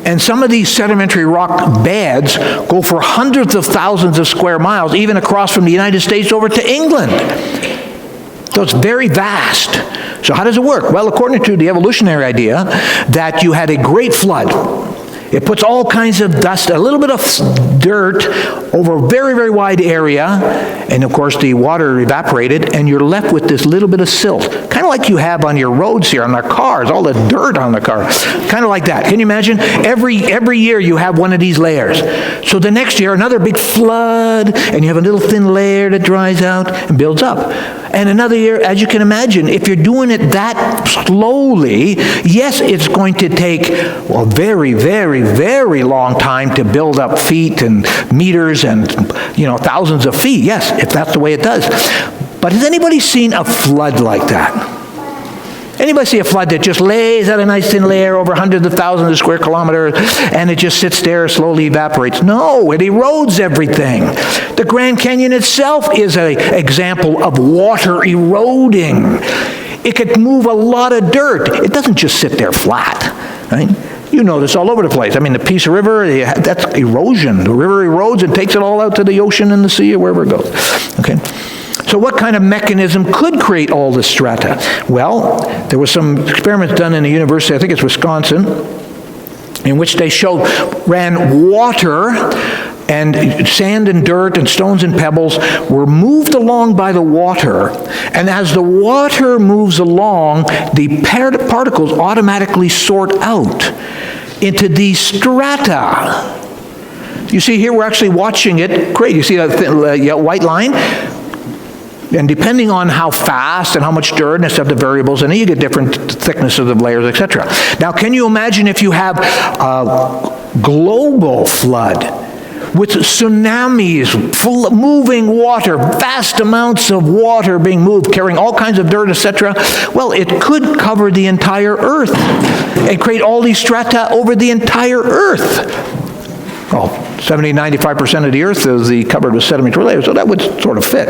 And some of these sedimentary rock beds go for hundreds of thousands of square miles, even across from the United States over to England. So it's very vast. So how does it work? Well, according to the evolutionary idea, that you had a great flood. It puts all kinds of dust, a little bit of dirt over a very, very wide area, and of course the water evaporated, and you're left with this little bit of silt, kind of like you have on your roads here, on our cars, all the dirt on the car, kind of like that. Can you imagine? Every year you have one of these layers. So the next year, another big flood, and you have a little thin layer that dries out and builds up. And another year, as you can imagine, if you're doing it that slowly, yes, it's going to take a very, very, very long time to build up feet and meters and, thousands of feet. Yes, if that's the way it does. But has anybody seen a flood like that? Anybody see a flood that just lays out a nice thin layer over hundreds of thousands of square kilometers and it just sits there, slowly evaporates? No, it erodes everything. The Grand Canyon itself is an example of water eroding. It could move a lot of dirt. It doesn't just sit there flat, right? You know this all over the place. I mean, the Peace River, that's erosion. The river erodes and takes it all out to the ocean and the sea or wherever it goes. Okay? So what kind of mechanism could create all this strata? Well, there was some experiments done in a university, I think it's Wisconsin, in which they ran water and sand and dirt and stones and pebbles were moved along by the water. And as the water moves along, the particles automatically sort out into these strata. You see here, we're actually watching it. Great, you see that white line? And depending on how fast and how much dirt and stuff, the variables, and then you get different thicknesses of layers, etc. Now, can you imagine if you have a global flood with tsunamis, moving water, vast amounts of water being moved, carrying all kinds of dirt, etc.? Well, it could cover the entire Earth and create all these strata over the entire Earth. Well, 70-95% of the Earth is covered with sedimentary layers, so that would sort of fit.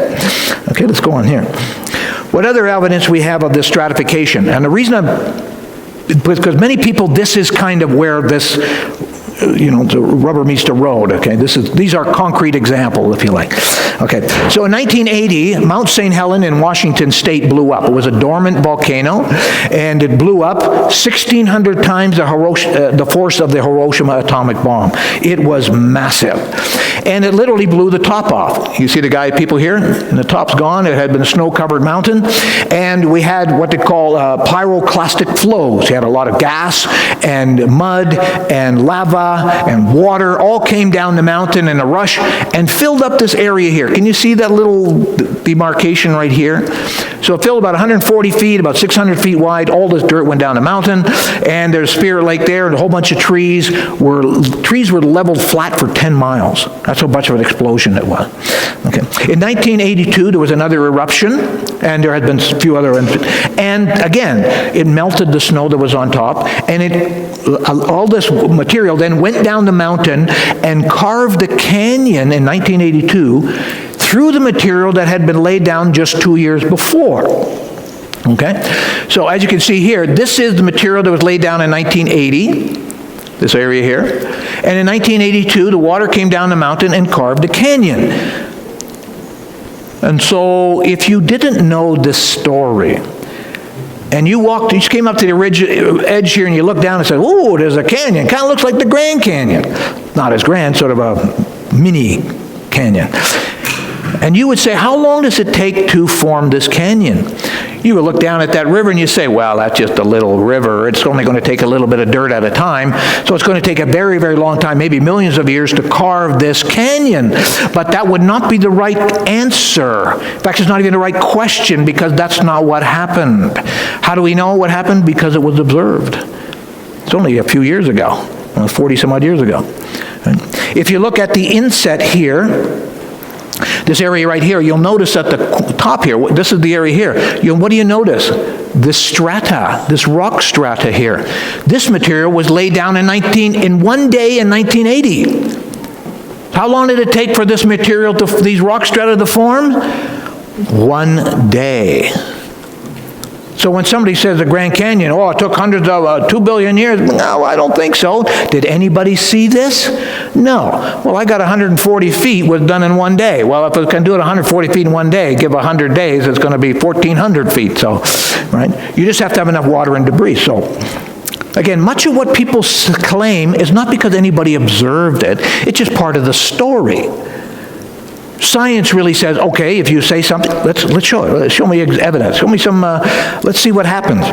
Okay, let's go on here. What other evidence we have of this stratification? And the reason because many people, this is kind of where this, the rubber meets the road. Okay, these are concrete examples, if you like. Okay, so in 1980, Mount St. Helens in Washington State blew up. It was a dormant volcano, and it blew up 1,600 times the force of the Hiroshima atomic bomb. It was massive, and it literally blew the top off. You see the people here, and the top's gone. It had been a snow-covered mountain, and we had what they call pyroclastic flows. You had a lot of gas and mud and lava and water all came down the mountain in a rush and filled up this area here. Can you see that little demarcation right here? So it filled about 140 feet, about 600 feet wide. All this dirt went down the mountain, and there's Spirit Lake there, and a whole bunch of trees were leveled flat for 10 miles. That's how much of an explosion it was. Okay. In 1982, there was another eruption, and there had been a few other eruptions. And again, it melted the snow that was on top, and all this material then went down the mountain and carved the canyon in 1982 through the material that had been laid down just 2 years before. Okay? So as you can see here, this is the material that was laid down in 1980, this area here. And in 1982, the water came down the mountain and carved a canyon. And so if you didn't know this story, and you just came up to the edge here and you look down and said, "Oh, there's a canyon. Kind of looks like the Grand Canyon." Not as grand, sort of a mini canyon. And you would say, how long does it take to form this canyon? You would look down at that river and you say, well, that's just a little river. It's only going to take a little bit of dirt at a time. So it's going to take a very, very long time, maybe millions of years, to carve this canyon. But that would not be the right answer. In fact, it's not even the right question, because that's not what happened. How do we know what happened? Because it was observed. It's only a few years ago, 40 some odd years ago. If you look at the inset here, this area right here, you'll notice at the top here, this is the area here. What do you notice? This strata, this rock strata here. This material was laid down in one day in 1980. How long did it take for this material, these rock strata to form? 1 day. So when somebody says the Grand Canyon, oh, it took hundreds of, 2 billion years, no, I don't think so. Did anybody see this? No. Well, I got 140 feet was done in one day. Well, if I can do it 140 feet in one day, give 100 days, it's going to be 1,400 feet. So, right? You just have to have enough water and debris. So, again, much of what people claim is not because anybody observed it. It's just part of the story. Science really says, okay, if you say something, let's show it. Show me evidence. Show me some, let's see what happens.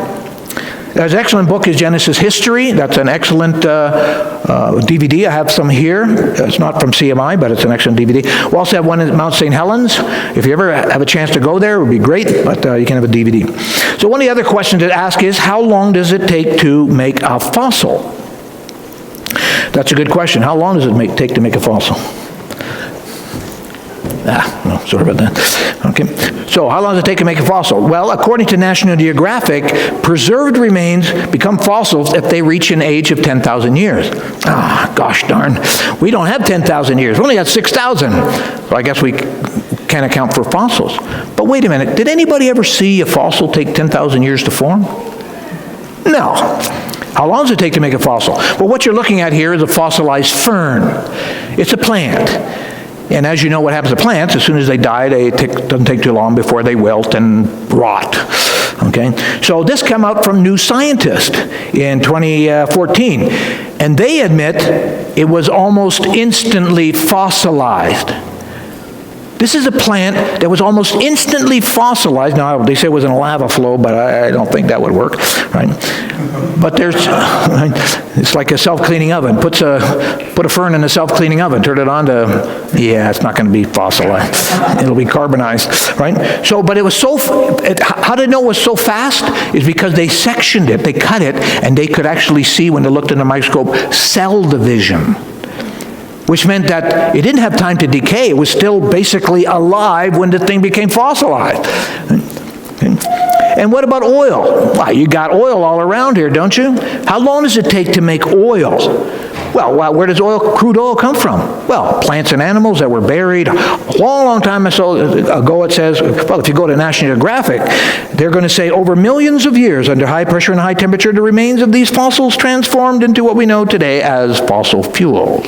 There's an excellent book is Genesis History. That's an excellent DVD. I have some here. It's not from CMI, but it's an excellent DVD. We also have one at Mount St. Helens. If you ever have a chance to go there, it would be great, but you can have a DVD. So one of the other questions to ask is, how long does it take to make a fossil? That's a good question. How long does it take to make a fossil? No, sorry about that. Okay. So how long does it take to make a fossil? Well, according to National Geographic, preserved remains become fossils if they reach an age of 10,000 years. Gosh darn. We don't have 10,000 years. We only got 6,000. So I guess we can't account for fossils. But wait a minute. Did anybody ever see a fossil take 10,000 years to form? No. How long does it take to make a fossil? Well, what you're looking at here is a fossilized fern. It's a plant. And as you know what happens to plants, as soon as they die, doesn't take too long before they wilt and rot. Okay? So this came out from New Scientist in 2014. And they admit it was almost instantly fossilized. This is a plant that was almost instantly fossilized. Now, they say it was in a lava flow, but I don't think that would work, right? But it's like a self-cleaning oven. Put a fern in a self-cleaning oven, turn it on to, it's not going to be fossilized. It'll be carbonized, right? So, but it was how did it know it was so fast? Is because they sectioned it, they cut it, and they could actually see, when they looked in the microscope, cell division. Which meant that it didn't have time to decay. It was still basically alive when the thing became fossilized. And what about oil? Well, you got oil all around here, don't you? How long does it take to make oil? Well, where does crude oil come from? Well, plants and animals that were buried a long, long time ago, it says, well, if you go to National Geographic, they're going to say over millions of years under high pressure and high temperature, the remains of these fossils transformed into what we know today as fossil fuel.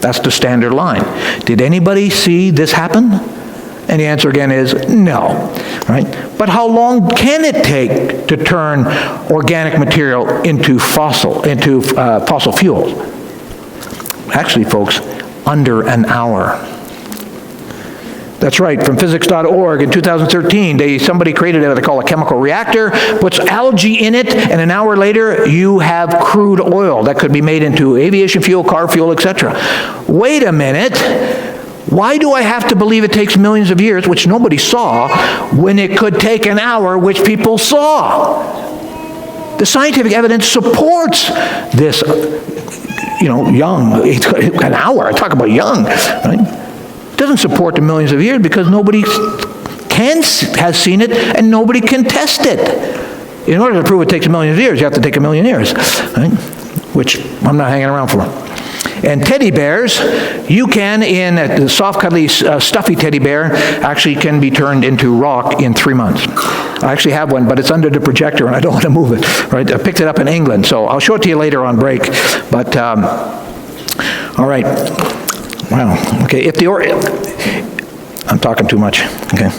That's the standard line. Did anybody see this happen? And the answer again is no, right? But how long can it take to turn organic material into fossil fuels? Actually, folks, under an hour. That's right, from physics.org in 2013, somebody created what they call a chemical reactor, puts algae in it, and an hour later you have crude oil that could be made into aviation fuel, car fuel, etc. Wait a minute. Why do I have to believe it takes millions of years, which nobody saw, when it could take an hour, which people saw? The scientific evidence supports this, young, an hour, I talk about young, right? Doesn't support the millions of years because nobody has seen it and nobody can test it. In order to prove it takes millions of years, you have to take 1,000,000 years, right? Which I'm not hanging around for. And teddy bears, you can, in the soft, cuddly, stuffy teddy bear, actually can be turned into rock in 3 months. I actually have one, but it's under the projector and I don't want to move it, right? I picked it up in England, so I'll show it to you later on break. But, all right. Wow, okay, I'm talking too much, okay.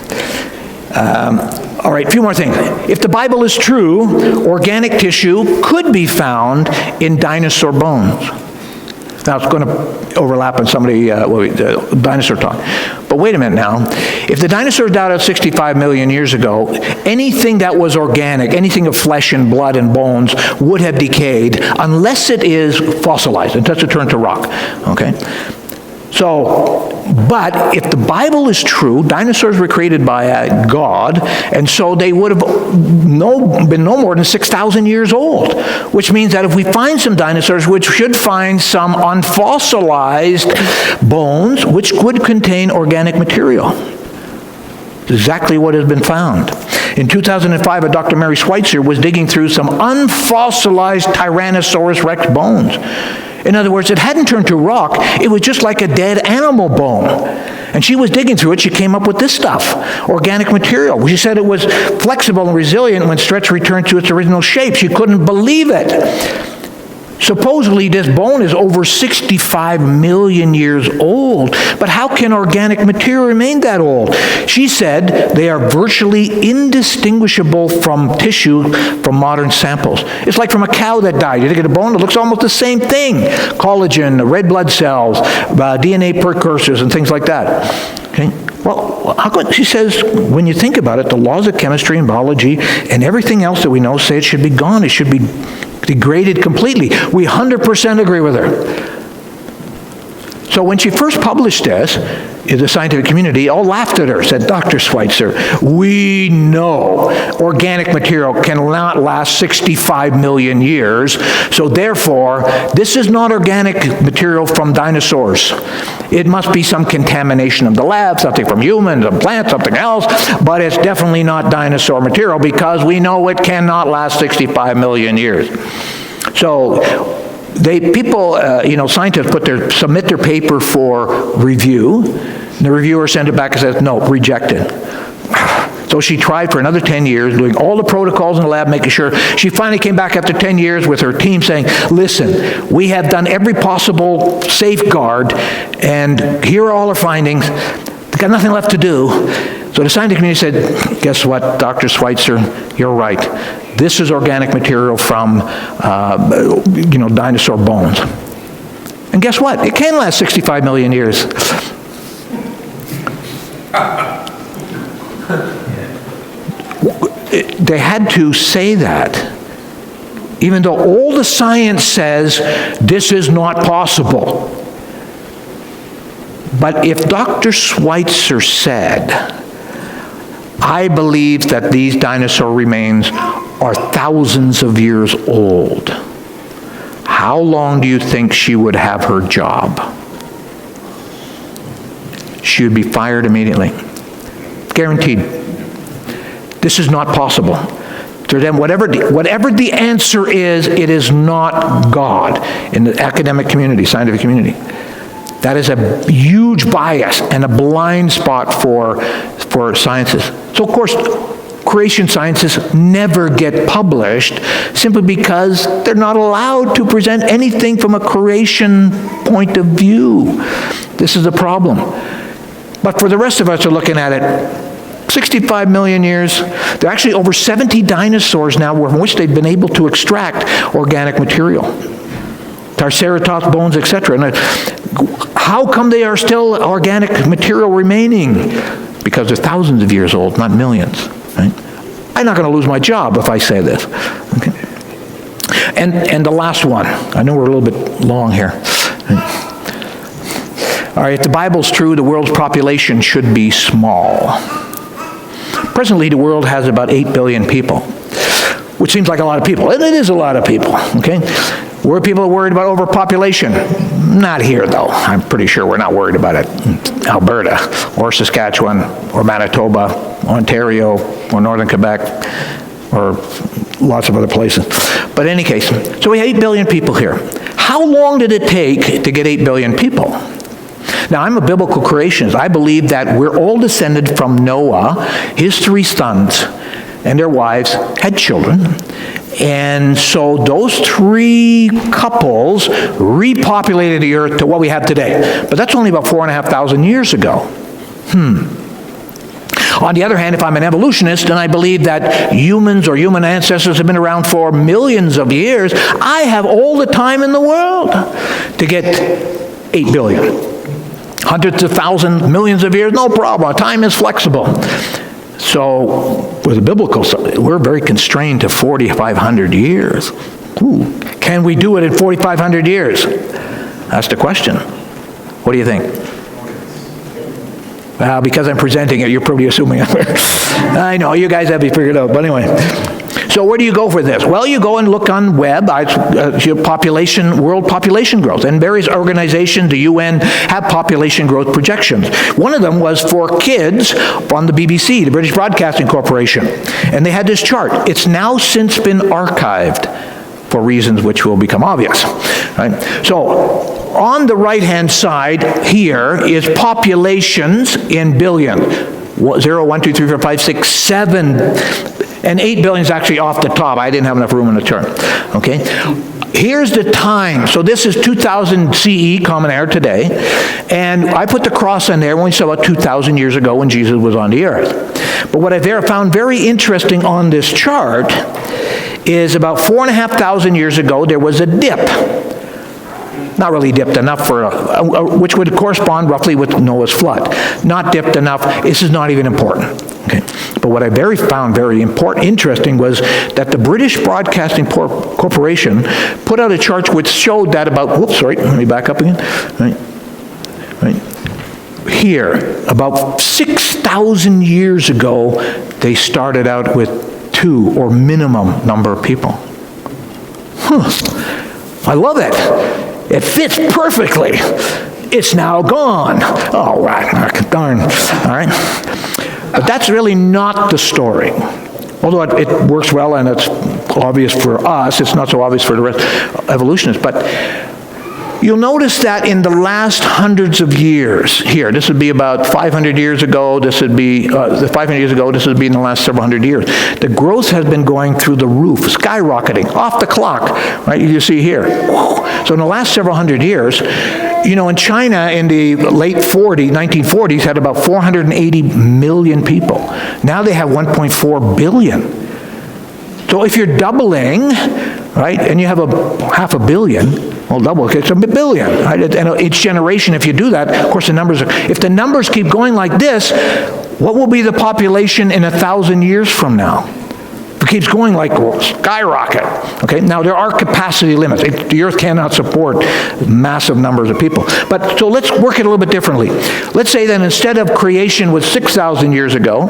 All right, a few more things. If the Bible is true, organic tissue could be found in dinosaur bones. Now, it's going to overlap on dinosaur talk. But wait a minute now. If the dinosaurs died out 65 million years ago, anything that was organic, anything of flesh and blood and bones, would have decayed unless it is fossilized, unless it turned to rock, okay? So, but if the Bible is true, dinosaurs were created by God, and so they would have been no more than 6,000 years old, which means that if we find some dinosaurs, we should find some unfossilized bones, which would contain organic material. Exactly what has been found. In 2005, a Dr. Mary Schweitzer was digging through some unfossilized Tyrannosaurus Rex bones. In other words, it hadn't turned to rock. It was just like a dead animal bone. And she was digging through it. She came up with this stuff, organic material. She said it was flexible and resilient when stretched returned to its original shape. She couldn't believe it. Supposedly, this bone is over 65 million years old. But how can organic material remain that old? She said they are virtually indistinguishable from tissue from modern samples. It's like from a cow that died. You get a bone, it looks almost the same thing. Collagen, red blood cells, DNA precursors, and things like that. Okay? Well, how come? She says, when you think about it, the laws of chemistry and biology and everything else that we know say it should be gone. It should be degraded completely. We 100% agree with her. So when she first published this, the scientific community all laughed at her, said, Dr. Schweitzer, we know organic material cannot last 65 million years, so therefore, this is not organic material from dinosaurs. It must be some contamination of the lab, something from humans, a plant, something else, but it's definitely not dinosaur material because we know it cannot last 65 million years. So, scientists submit their paper for review, and the reviewer sends it back and says, no, rejected. So she tried for another 10 years, doing all the protocols in the lab, making sure. She finally came back after 10 years with her team saying, listen, we have done every possible safeguard, and here are all our findings. We've got nothing left to do. So the scientific community said, guess what, Dr. Schweitzer, you're right. This is organic material from, dinosaur bones. And guess what? It can last 65 million years. They had to say that, even though all the science says this is not possible. But if Dr. Schweitzer said, I believe that these dinosaur remains are thousands of years old, how long do you think she would have her job? She would be fired immediately. Guaranteed. This is not possible. To them, whatever the answer is, it is not God in the academic community, scientific community. That is a huge bias and a blind spot for sciences. So, of course, creation sciences never get published simply because they're not allowed to present anything from a creation point of view. This is a problem. But for the rest of us are looking at it, 65 million years. There are actually over 70 dinosaurs now from which they've been able to extract organic material. Triceratops bones, etc. And how come they are still organic material remaining? Because they're thousands of years old, not millions. Right? I'm not going to lose my job if I say this. Okay. And the last one. I know we're a little bit long here. All right, if the Bible's true, the world's population should be small. Presently, the world has about 8 billion people, which seems like a lot of people. And it is a lot of people, okay? Where people are worried about overpopulation? Not here, though. I'm pretty sure we're not worried about it in Alberta, or Saskatchewan, or Manitoba, Ontario, or Northern Quebec, or lots of other places. But in any case, so we have 8 billion people here. How long did it take to get 8 billion people? Now, I'm a biblical creationist. I believe that we're all descended from Noah. His 3 sons and their wives had children. And so those 3 couples repopulated the earth to what we have today. But that's only about 4,500 years ago. On the other hand, if I'm an evolutionist and I believe that humans or human ancestors have been around for millions of years, I have all the time in the world to get 8 billion. Hundreds of thousands, millions of years, no problem. Time is flexible. So, with the biblical side, we're very constrained to 4,500 years. Ooh. Can we do it in 4,500 years? That's the question. What do you think? Well, because I'm presenting it, you're probably assuming I know, you guys have it figured out, but anyway. So where do you go for this? Well, you go and look on web, world population growth, and various organizations, the UN, have population growth projections. One of them was for kids on the BBC, the British Broadcasting Corporation, and they had this chart. It's now since been archived for reasons which will become obvious. Right? So on the right-hand side here is populations in billion. 0, 1, 2, 3, 4, 5, 6, 7, and 8 billion is actually off the top. I didn't have enough room on the chart. Okay? Here's the time. So this is 2000 CE, Common Era today. And I put the cross on there when we saw about 2,000 years ago when Jesus was on the earth. But what I found very interesting on this chart is about 4,500 years ago, there was a dip. Not really dipped enough for, which would correspond roughly with Noah's flood. Not dipped enough. This is not even important. Okay. But what I found very interesting was that the British Broadcasting Corporation put out a chart which showed that about, let me back up again. Right. Here, about 6,000 years ago, they started out with 2 or minimum number of people. I love it. It fits perfectly. It's now gone. Oh, darn. All right. But that's really not the story. Although it works well and it's obvious for us, it's not so obvious for the rest of evolutionists. But you'll notice that in the last hundreds of years, here, this would be about 500 years ago, this would be, 500 years ago, this would be in the last several hundred years. The growth has been going through the roof, skyrocketing, off the clock, right? You see here. So in the last several hundred years, in China in the late 1940s had about 480 million people. Now they have 1.4 billion. So if you're doubling, right, and you have half a billion, well, double, okay, it's a billion, right? And each generation, if you do that, of course if the numbers keep going like this, what will be the population in 1,000 years from now? If it keeps going like skyrocket, okay? Now, there are capacity limits. The earth cannot support massive numbers of people. But, so let's work it a little bit differently. Let's say that instead of creation was 6,000 years ago,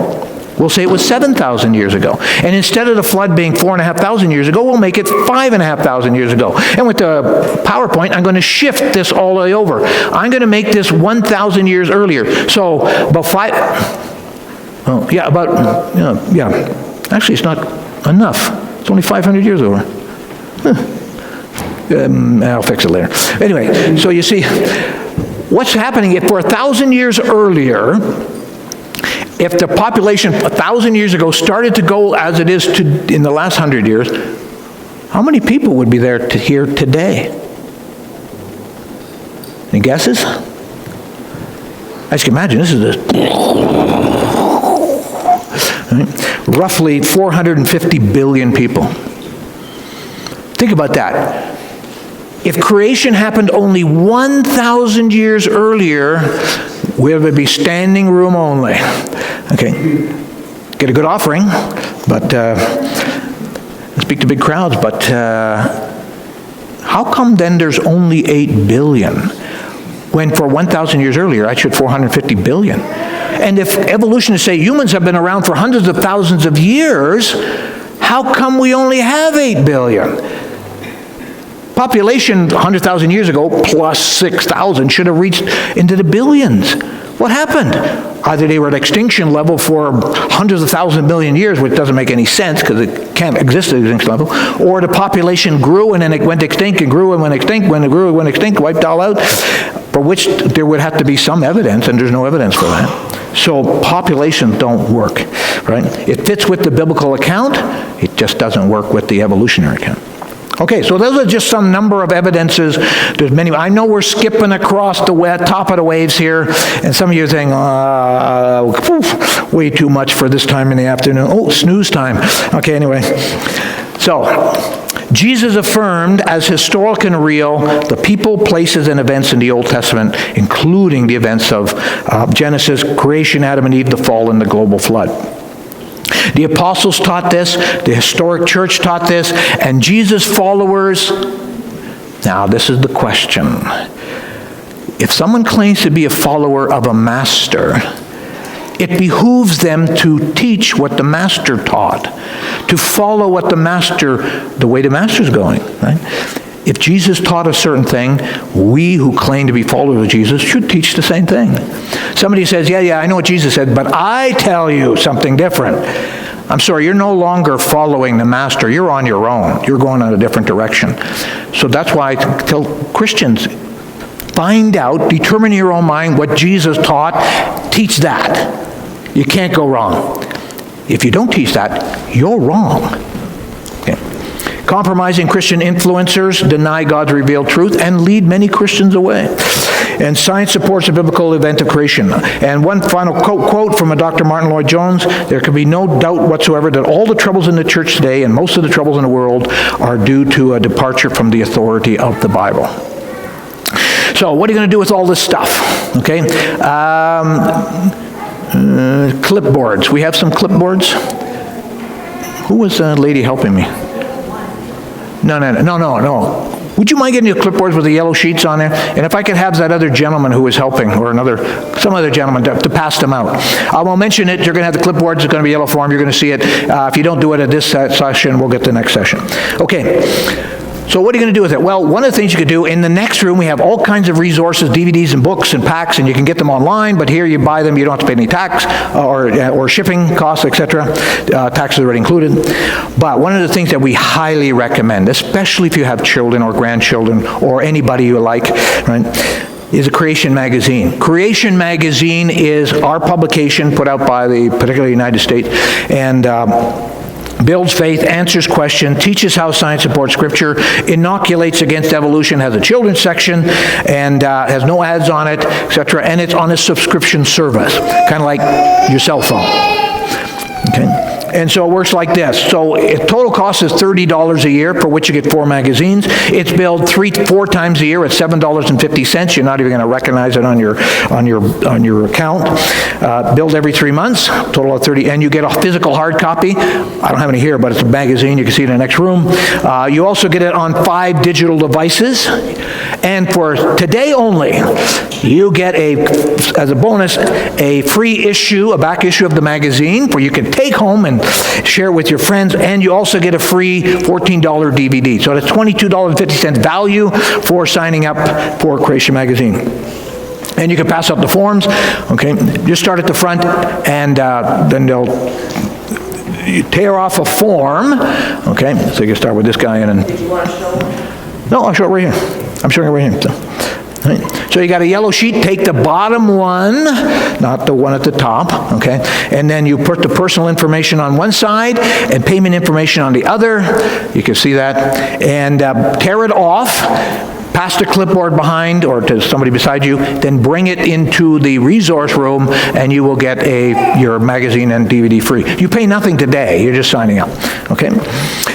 we'll say it was 7,000 years ago. And instead of the flood being 4,500 years ago, we'll make it 5,500 years ago. And with the PowerPoint, I'm going to shift this all the way over. I'm going to make this 1,000 years earlier. So about actually it's not enough. It's only 500 years over. I'll fix it later. Anyway, so you see, what's happening if for 1,000 years earlier, if the population 1,000 years ago started to go as it is in the last 100 years, how many people would be there here today? Any guesses? As you can imagine, this is roughly 450 billion people. Think about that. If creation happened only 1,000 years earlier, we would be standing room only. Okay, get a good offering, but speak to big crowds, but how come then there's only 8 billion when for 1,000 years earlier I should 450 billion? And if evolutionists say humans have been around for hundreds of thousands of years, how come we only have 8 billion? Population 100,000 years ago plus 6,000 should have reached into the billions. What happened? Either they were at extinction level for hundreds of thousands of million years, which doesn't make any sense because it can't exist at extinction level, or the population grew and then it went extinct and grew and went extinct, when it grew and went extinct, wiped all out, for which there would have to be some evidence, and there's no evidence for that. So populations don't work, right? It fits with the biblical account, it just doesn't work with the evolutionary account. Okay, so those are just some number of evidences. There's many. I know we're skipping across the top of the waves here, and some of you are saying, way too much for this time in the afternoon. Oh, snooze time. Okay, anyway. So, Jesus affirmed as historical and real the people, places, and events in the Old Testament, including the events of Genesis, creation, Adam and Eve, the fall, and the global flood. The apostles taught this, the historic church taught this, and Jesus' followers. Now, this is the question. If someone claims to be a follower of a master, it behooves them to teach what the master taught, to follow what the way the master's going, right? If Jesus taught a certain thing, we who claim to be followers of Jesus should teach the same thing. Somebody says, yeah, I know what Jesus said, but I tell you something different. I'm sorry, you're no longer following the master. You're on your own. You're going in a different direction. So that's why I tell Christians, find out, determine in your own mind what Jesus taught, teach that. You can't go wrong. If you don't teach that, you're wrong. Okay. Compromising Christian influencers deny God's revealed truth and lead many Christians away. And science supports the biblical event of creation. And one final quote from a Dr. Martin Lloyd-Jones: there can be no doubt whatsoever that all the troubles in the church today and most of the troubles in the world are due to a departure from the authority of the Bible. So what are you going to do with all this stuff? Okay. Clipboards. We have some clipboards. Who was the lady helping me? No. Would you mind getting your clipboards with the yellow sheets on there? And if I could have that other gentleman who was helping, or some other gentleman to pass them out. I won't mention it. You're going to have the clipboards. It's going to be yellow form. You're going to see it. If you don't do it at this session, we'll get the next session. Okay. So what are you going to do with it? Well, one of the things you could do, in the next room we have all kinds of resources, DVDs and books and packs, and you can get them online, but here you buy them, you don't have to pay any tax or shipping costs, etc. Taxes already included. But one of the things that we highly recommend, especially if you have children or grandchildren or anybody you like, right, is a Creation magazine. Creation magazine is our publication put out by the particularly United States, and builds faith, answers questions, teaches how science supports Scripture, inoculates against evolution, has a children's section, and has no ads on it, etc. And it's on a subscription service, kind of like your cell phone. Okay. And so it works like this. So total cost is $30 a year, for which you get 4 magazines. It's billed 4 times a year at $7.50. You're not even going to recognize it on your account. Billed every 3 months, total of 30, and you get a physical hard copy. I don't have any here, but it's a magazine. You can see it in the next room. You also get it on 5 digital devices. And for today only, you get as a bonus, a free issue, a back issue of the magazine, where you can take home and share it with your friends, and you also get a free $14 DVD. So that's $22.50 value for signing up for Creation Magazine. And you can pass out the forms. Okay, just start at the front, and then you tear off a form. Okay, so you can start with this guy in. Did you want to show them? No, I'll show it right here. I'm showing it right here. So you got a yellow sheet, take the bottom one, not the one at the top, okay? And then you put the personal information on one side and payment information on the other. You can see that. And tear it off, pass the clipboard behind or to somebody beside you, then bring it into the resource room, and you will get your magazine and DVD free. You pay nothing today, you're just signing up, okay?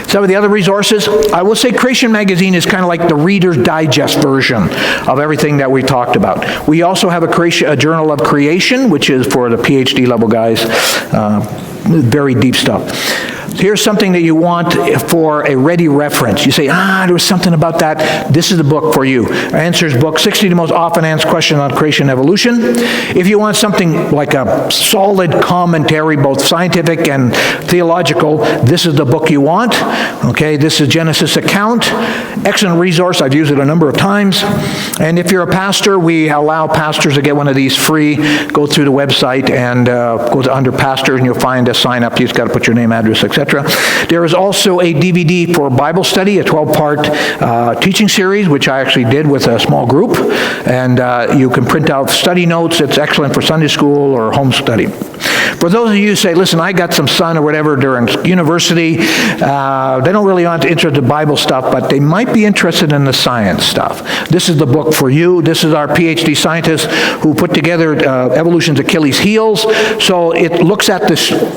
Some of the other resources, I will say Creation Magazine is kind of like the Reader's Digest version of everything that we talked about. We also have a Journal of Creation, which is for the PhD level guys, very deep stuff. Here's something that you want for a ready reference. You say, there was something about that. This is the book for you. Answers book, 60 most often asked questions on creation and evolution. If you want something like a solid commentary, both scientific and theological, this is the book you want. Okay, this is Genesis Account. Excellent resource. I've used it a number of times. And if you're a pastor, we allow pastors to get one of these free. Go through the website and go to under pastors, and you'll find a sign up. You just got to put your name, address, etc. There is also a DVD for Bible study, a 12-part teaching series, which I actually did with a small group. And you can print out study notes. It's excellent for Sunday school or home study. For those of you who say, listen, I got some son or whatever during university, they don't really want to interested in Bible stuff, but they might be interested in the science stuff. This is the book for you. This is our PhD scientist who put together Evolution's Achilles heels. So it looks at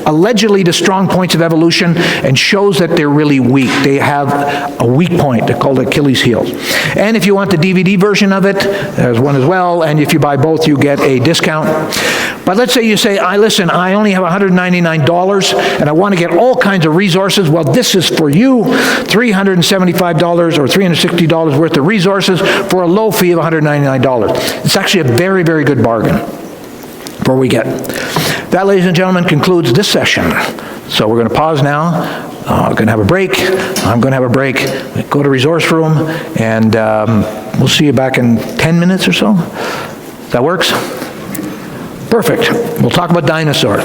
allegedly the strong points of evolution and shows that they're really weak. They have a weak point. They're called Achilles heels. And if you want the DVD version of it, there's one as well. And if you buy both, you get a discount. But let's say you say, listen, I only have $199 and I want to get all kinds of resources. Well, this is for you, $375 or $360 worth of resources for a low fee of $199. It's actually a very, very good bargain for what we get. That, ladies and gentlemen, concludes this session. So we're going to pause now. We're going to have a break. I'm going to have a break. Go to resource room, and we'll see you back in 10 minutes or so. That works? Perfect. We'll talk about dinosaurs.